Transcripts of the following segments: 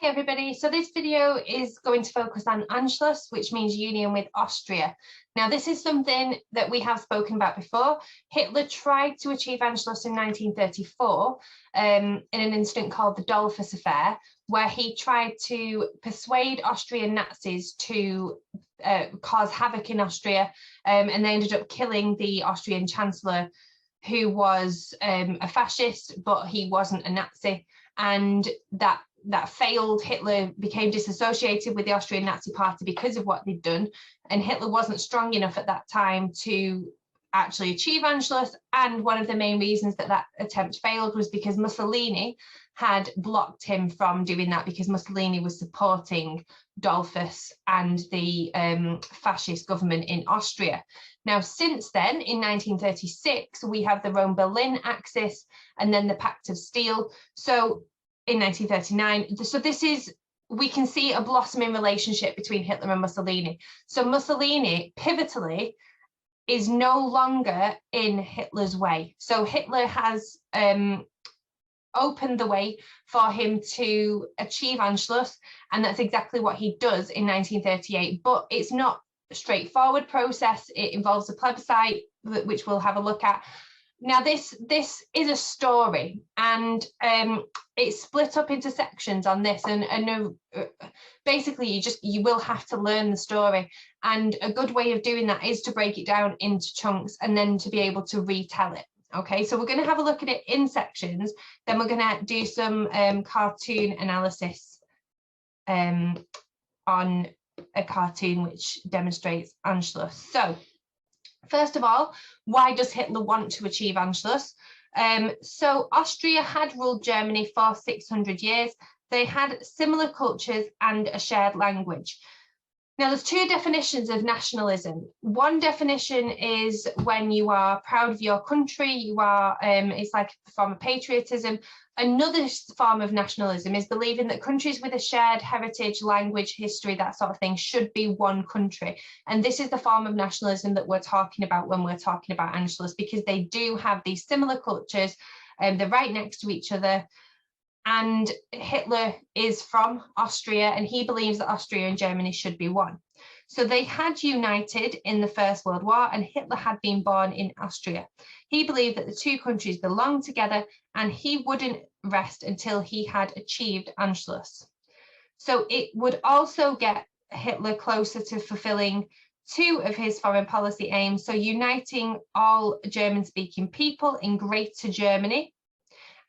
Hi everybody, so this video is going to focus on Anschluss, which means union with Austria. Now this is something that we have spoken about before. Hitler tried to achieve Anschluss in 1934 in an incident called the Dollfuss Affair, where he tried to persuade Austrian Nazis to cause havoc in Austria, and they ended up killing the Austrian Chancellor, who was a fascist, but he wasn't a Nazi, and that failed. Hitler became disassociated with the Austrian Nazi Party because of what they'd done, and Hitler wasn't strong enough at that time to actually achieve Anschluss. And one of the main reasons that that attempt failed was because Mussolini had blocked him from doing that, because Mussolini was supporting Dollfuss and the fascist government in Austria. Now, since then, in 1936, we have the Rome-Berlin Axis and then the Pact of Steel. So in 1939, so this is, we can see a blossoming relationship between Hitler and Mussolini. So Mussolini, pivotally, is no longer in Hitler's way. So Hitler has opened the way for him to achieve Anschluss, and that's exactly what he does in 1938. But it's not a straightforward process. It involves a plebiscite, which we'll have a look at. Now, this is a story, and it's split up into sections on this, and basically you will have to learn the story, and a good way of doing that is to break it down into chunks and then to be able to retell it. Okay, so we're going to have a look at it in sections, then we're going to do some cartoon analysis on a cartoon which demonstrates Anschluss. So first of all, why does Hitler want to achieve Anschluss? So Austria had ruled Germany for 600 years. They had similar cultures and a shared language. Now, there's two definitions of nationalism. One definition is when you are proud of your country, you are, it's like a form of patriotism. Another form of nationalism is believing that countries with a shared heritage, language, history, that sort of thing, should be one country. And this is the form of nationalism that we're talking about when we're talking about Anschluss, because they do have these similar cultures, they're right next to each other. And Hitler is from Austria, and he believes that Austria and Germany should be one. So they had united in the First World War, and Hitler had been born in Austria. He believed that the two countries belonged together, and he wouldn't rest until he had achieved Anschluss. So it would also get Hitler closer to fulfilling two of his foreign policy aims, so uniting all German-speaking people in Greater Germany,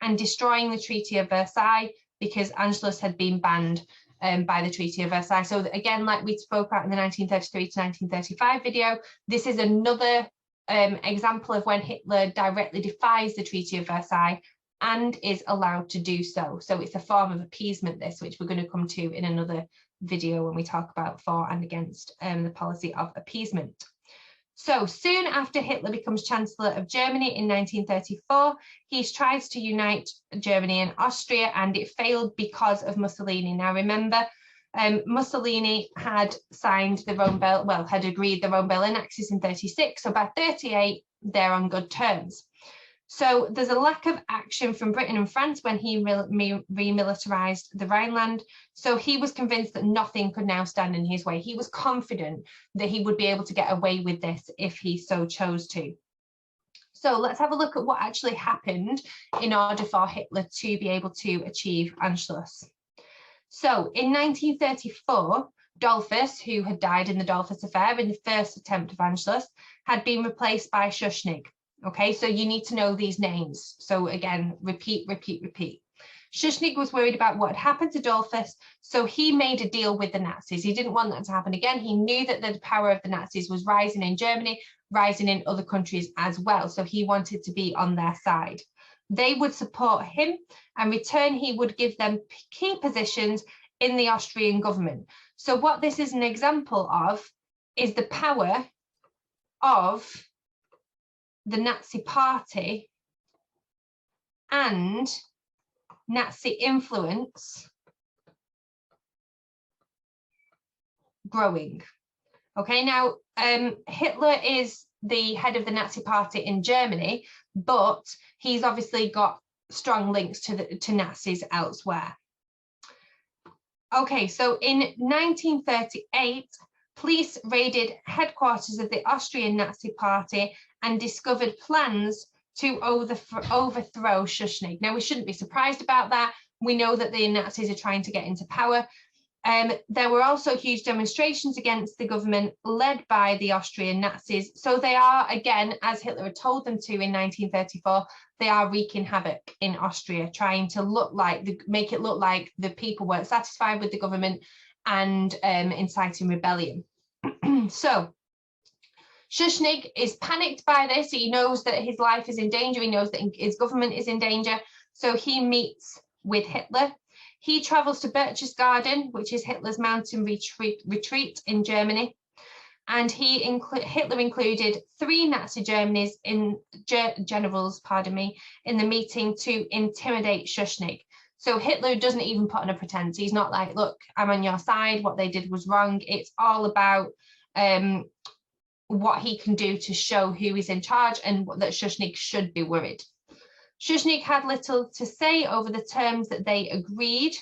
and destroying the Treaty of Versailles, because Anschluss had been banned by the Treaty of Versailles. So again, like we spoke about in the 1933 to 1935 video, this is another example of when Hitler directly defies the Treaty of Versailles and is allowed to do so. So it's a form of appeasement, this, which we're going to come to in another video when we talk about for and against the policy of appeasement. So soon after Hitler becomes Chancellor of Germany in 1934, he tries to unite Germany and Austria, and it failed because of Mussolini. Now remember, Mussolini had signed the had agreed the Rome-Berlin Axis in 36, so by 38 they're on good terms. So there's a lack of action from Britain and France when he remilitarized the Rhineland. So he was convinced that nothing could now stand in his way. He was confident that he would be able to get away with this if he so chose to. So let's have a look at what actually happened in order for Hitler to be able to achieve Anschluss. So in 1934, Dollfuss, who had died in the Dollfuss Affair in the first attempt of Anschluss, had been replaced by Schuschnigg. Okay, so you need to know these names. So again, repeat. Schuschnigg was worried about what had happened to Dollfuss, so he made a deal with the Nazis. He didn't want that to happen again. He knew that the power of the Nazis was rising in Germany, rising in other countries as well. So he wanted to be on their side. They would support him, and in return, he would give them key positions in the Austrian government. So what this is an example of is the power of the Nazi Party and Nazi influence growing. Okay, now Hitler is the head of the Nazi Party in Germany, but he's obviously got strong links to Nazis elsewhere. Okay, so in 1938, police raided headquarters of the Austrian Nazi Party and discovered plans to overthrow Schuschnigg. Now, we shouldn't be surprised about that. We know that the Nazis are trying to get into power. There were also huge demonstrations against the government led by the Austrian Nazis. So they are, again, as Hitler had told them to in 1934, they are wreaking havoc in Austria, trying to make it look like the people weren't satisfied with the government and inciting rebellion. So Schuschnigg is panicked by this. He knows that his life is in danger. He knows that his government is in danger. So he meets with Hitler. He travels to Berchtesgaden, which is Hitler's mountain retreat in Germany. And Hitler included 3 Nazi generals in the meeting to intimidate Schuschnigg. So Hitler doesn't even put on a pretense. He's not like, look, I'm on your side. What they did was wrong. It's all about what he can do to show who is in charge and that Schuschnigg should be worried. Schuschnigg had little to say over the terms that they agreed,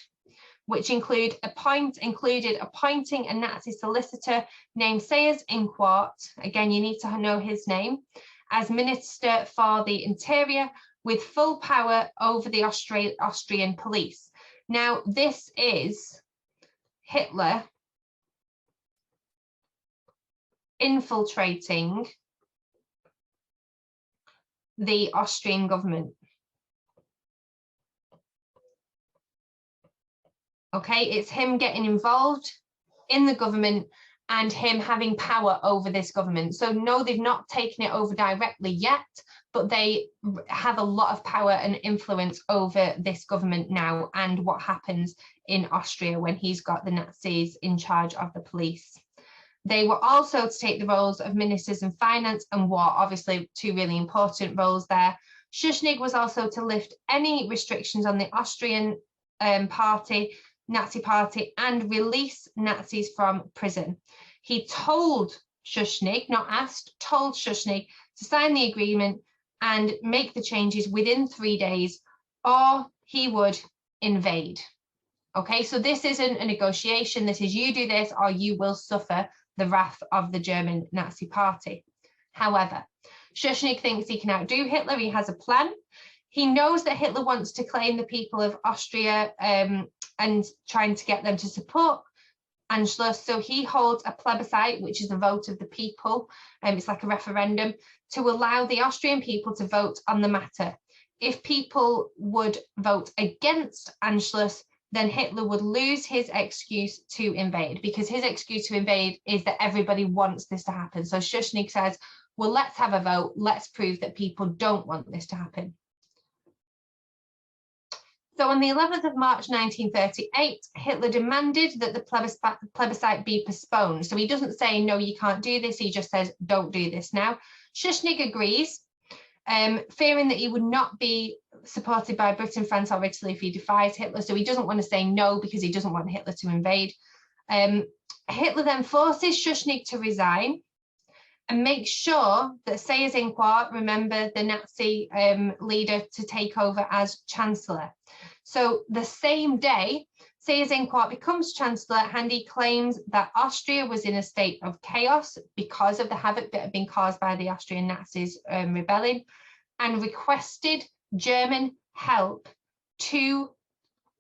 which included appointing a Nazi solicitor named Seyss-Inquart, again, you need to know his name, as Minister for the Interior with full power over the Austrian police. Now, this is Hitler infiltrating the Austrian government. Okay, it's him getting involved in the government and him having power over this government. So no, they've not taken it over directly yet, but they have a lot of power and influence over this government now and what happens in Austria when he's got the Nazis in charge of the police. They were also to take the roles of ministers in finance and war, obviously 2 really important roles there. Schuschnigg was also to lift any restrictions on the Austrian Nazi party and release Nazis from prison. He told Schuschnigg, not asked, told Schuschnigg to sign the agreement and make the changes within 3 days or he would invade. Okay, so this isn't a negotiation. This is you do this or you will suffer the wrath of the German Nazi party. However, Schuschnigg thinks he can outdo Hitler. He has a plan. He knows that Hitler wants to claim the people of Austria and trying to get them to support Anschluss. So he holds a plebiscite, which is a vote of the people. It's like a referendum to allow the Austrian people to vote on the matter. If people would vote against Anschluss, then Hitler would lose his excuse to invade, because his excuse to invade is that everybody wants this to happen. So Schuschnigg says, well, let's have a vote. Let's prove that people don't want this to happen. So on the 11th of March 1938, Hitler demanded that the plebiscite be postponed. So he doesn't say, no, you can't do this. He just says, don't do this now. Schuschnigg agrees, fearing that he would not be supported by Britain, France or Italy if he defies Hitler. So he doesn't want to say no because he doesn't want Hitler to invade. Hitler then forces Schuschnigg to resign and makes sure that Seyss-Inquart, remember the Nazi leader, to take over as Chancellor. So the same day, Seyss-Inquart becomes Chancellor and he claims that Austria was in a state of chaos because of the havoc that had been caused by the Austrian Nazis rebelling, and requested German help to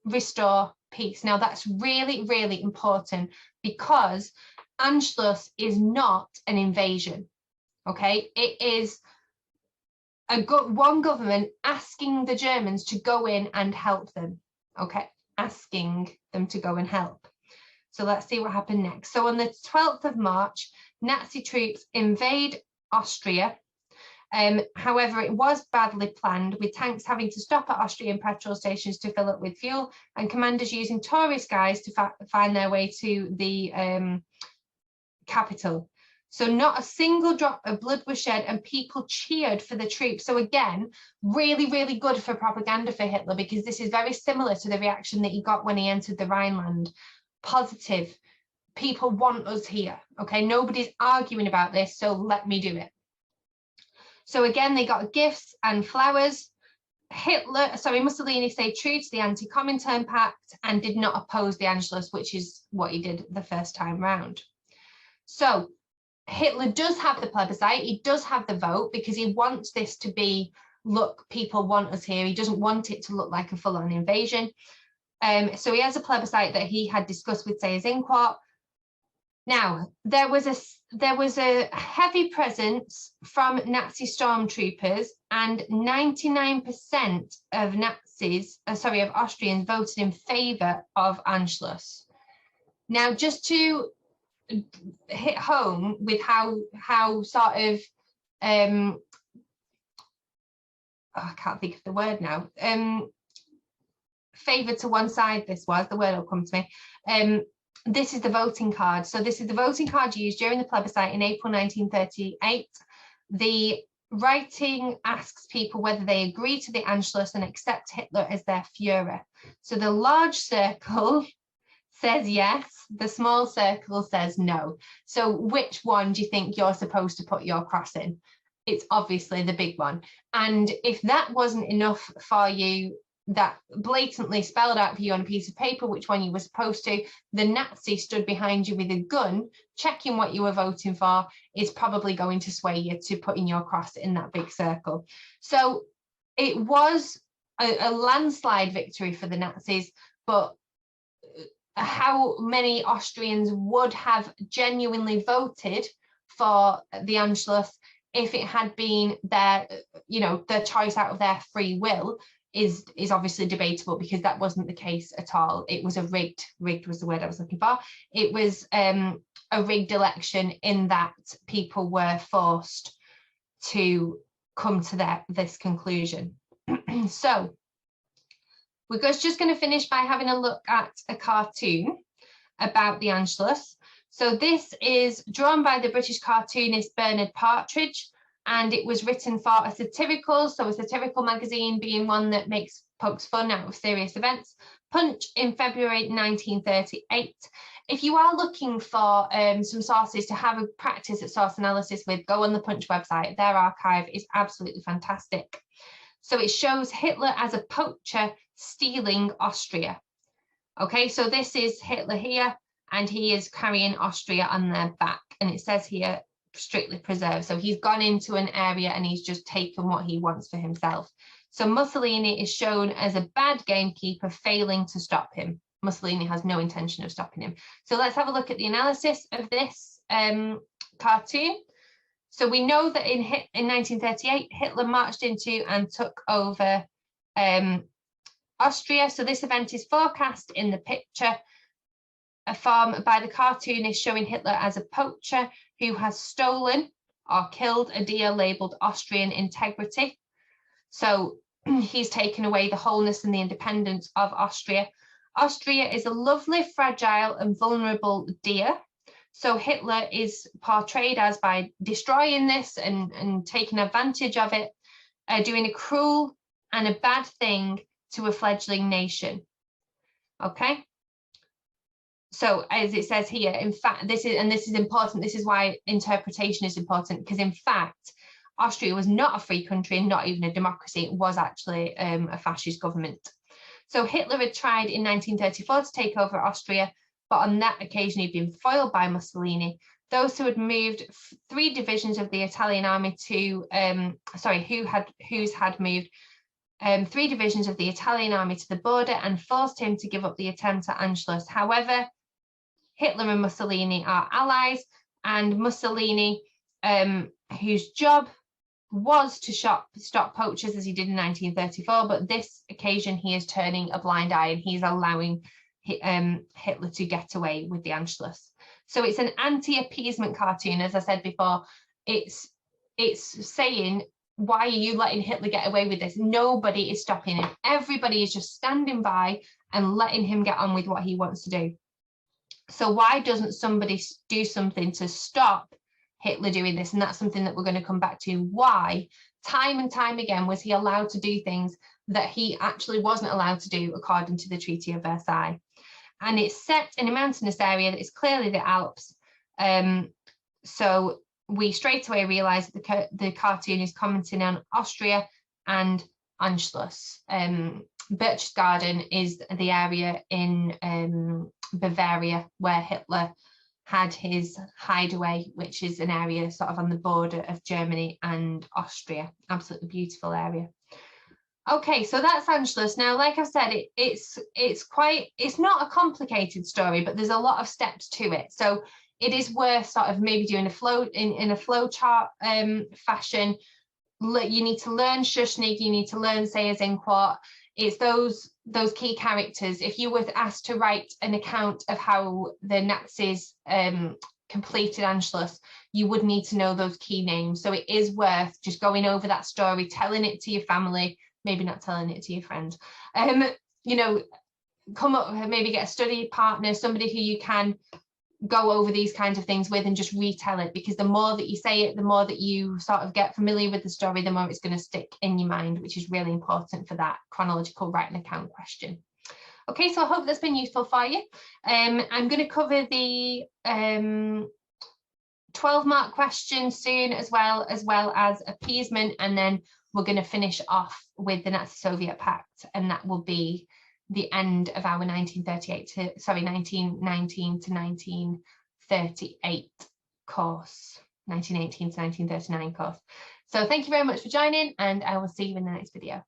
restore peace. Now that's really, really important because Anschluss is not an invasion, okay? It is one government asking the Germans to go in and help them, okay? Asking them to go and help. So let's see what happened next. So on the 12th of March, Nazi troops invade Austria. However, it was badly planned, with tanks having to stop at Austrian petrol stations to fill up with fuel and commanders using tourist guides to find their way to the capital. So not a single drop of blood was shed and people cheered for the troops. So again, really, really good for propaganda for Hitler, because this is very similar to the reaction that he got when he entered the Rhineland. Positive. People want us here. Okay, nobody's arguing about this, so let me do it. So again, they got gifts and flowers. Mussolini stayed true to the anti-Comintern Pact and did not oppose the Anschluss, which is what he did the first time round. So Hitler does have the plebiscite, he does have the vote, because he wants this to be, look, people want us here. He doesn't want it to look like a full-on invasion. So he has a plebiscite that he had discussed with Seyss-Inquart. Now, there was a heavy presence from Nazi stormtroopers, and 99% of of Austrians voted in favour of Anschluss. Now, just to hit home with how sort of I can't think of the word now, favoured to one side this was, the word will come to me. This is the voting card. So this is the voting card used during the plebiscite in April 1938. The writing asks people whether they agree to the Anschluss and accept Hitler as their Führer. So the large circle says yes, the small circle says no. So which one do you think you're supposed to put your cross in? It's obviously the big one. And if that wasn't enough for you, that blatantly spelled out for you on a piece of paper which one you were supposed to, the Nazi stood behind you with a gun, checking what you were voting for, is probably going to sway you to putting your cross in that big circle. So it was a landslide victory for the Nazis, but how many Austrians would have genuinely voted for the Anschluss if it had been their, their choice out of their free will, is obviously debatable, because that wasn't the case at all. It was a rigged was the word I was looking for. It was a rigged election, in that people were forced to come to this conclusion. So we're just going to finish by having a look at a cartoon about the Anschluss. So this is drawn by the British cartoonist Bernard Partridge, and it was written for a satirical magazine, being one that pokes fun out of serious events, Punch, in February 1938. If you are looking for some sources to have a practice at source analysis with, go on the Punch website. Their archive is absolutely fantastic. So it shows Hitler as a poacher stealing Austria. Okay, so this is Hitler here, and he is carrying Austria on their back, and it says here, strictly preserved. So he's gone into an area and he's just taken what he wants for himself. So Mussolini is shown as a bad gamekeeper, failing to stop him. Mussolini has no intention of stopping him. So let's have a look at the analysis of this cartoon. So we know that in 1938, Hitler marched into and took over Austria. So this event is forecast in the picture. A farm by the cartoonist showing Hitler as a poacher who has stolen or killed a deer labelled Austrian integrity. So he's taken away the wholeness and the independence of Austria. Austria is a lovely, fragile and vulnerable deer. So Hitler is portrayed as, by destroying this and taking advantage of it, doing a cruel and a bad thing to a fledgling nation. Okay. So as it says here, in fact, this is important. This is why interpretation is important, because in fact, Austria was not a free country and not even a democracy. It was actually a fascist government. So Hitler had tried in 1934 to take over Austria, but on that occasion he'd been foiled by Mussolini. Those who had moved 3 divisions of the Italian army to, whose had moved 3 divisions of the Italian army to the border and forced him to give up the attempt at Anschluss. However, Hitler and Mussolini are allies, and Mussolini, whose job was to stop poachers as he did in 1934, but this occasion he is turning a blind eye and he's allowing Hitler to get away with the Anschluss. So it's an anti-appeasement cartoon, as I said before. It's saying, why are you letting Hitler get away with this? Nobody is stopping him. Everybody is just standing by and letting him get on with what he wants to do. So why doesn't somebody do something to stop Hitler doing this? And that's something that we're going to come back to. Why, time and time again, was he allowed to do things that he actually wasn't allowed to do according to the Treaty of Versailles? And it's set in a mountainous area that is clearly the Alps. So we straight away realise that the cartoon is commenting on Austria and Anschluss. Berchtesgaden is the area in Bavaria where Hitler had his hideaway, which is an area sort of on the border of Germany and Austria. Absolutely beautiful area. Okay, so that's Anschluss. Now, like I've said, it's not a complicated story, but there's a lot of steps to it. So it is worth sort of maybe doing a flow in a flow chart fashion. You need to learn Schuschnigg, you need to learn Sayers Inquart. It's those key characters. If you were asked to write an account of how the Nazis completed Anschluss, you would need to know those key names. So it is worth just going over that story, telling it to your family, maybe not telling it to your friends. You know, come up, maybe get a study partner, somebody who you can go over these kinds of things with and just retell it, because the more that you say it, the more that you sort of get familiar with the story, the more it's going to stick in your mind, which is really important for that chronological write an account question. Okay, so I hope that's been useful for you. I'm going to cover the 12-mark question soon, as well as appeasement, and then we're going to finish off with the Nazi-Soviet Pact, and that will be the end of our 1919 to 1938 course, 1918 to 1939 course. So thank you very much for joining, and I will see you in the next video.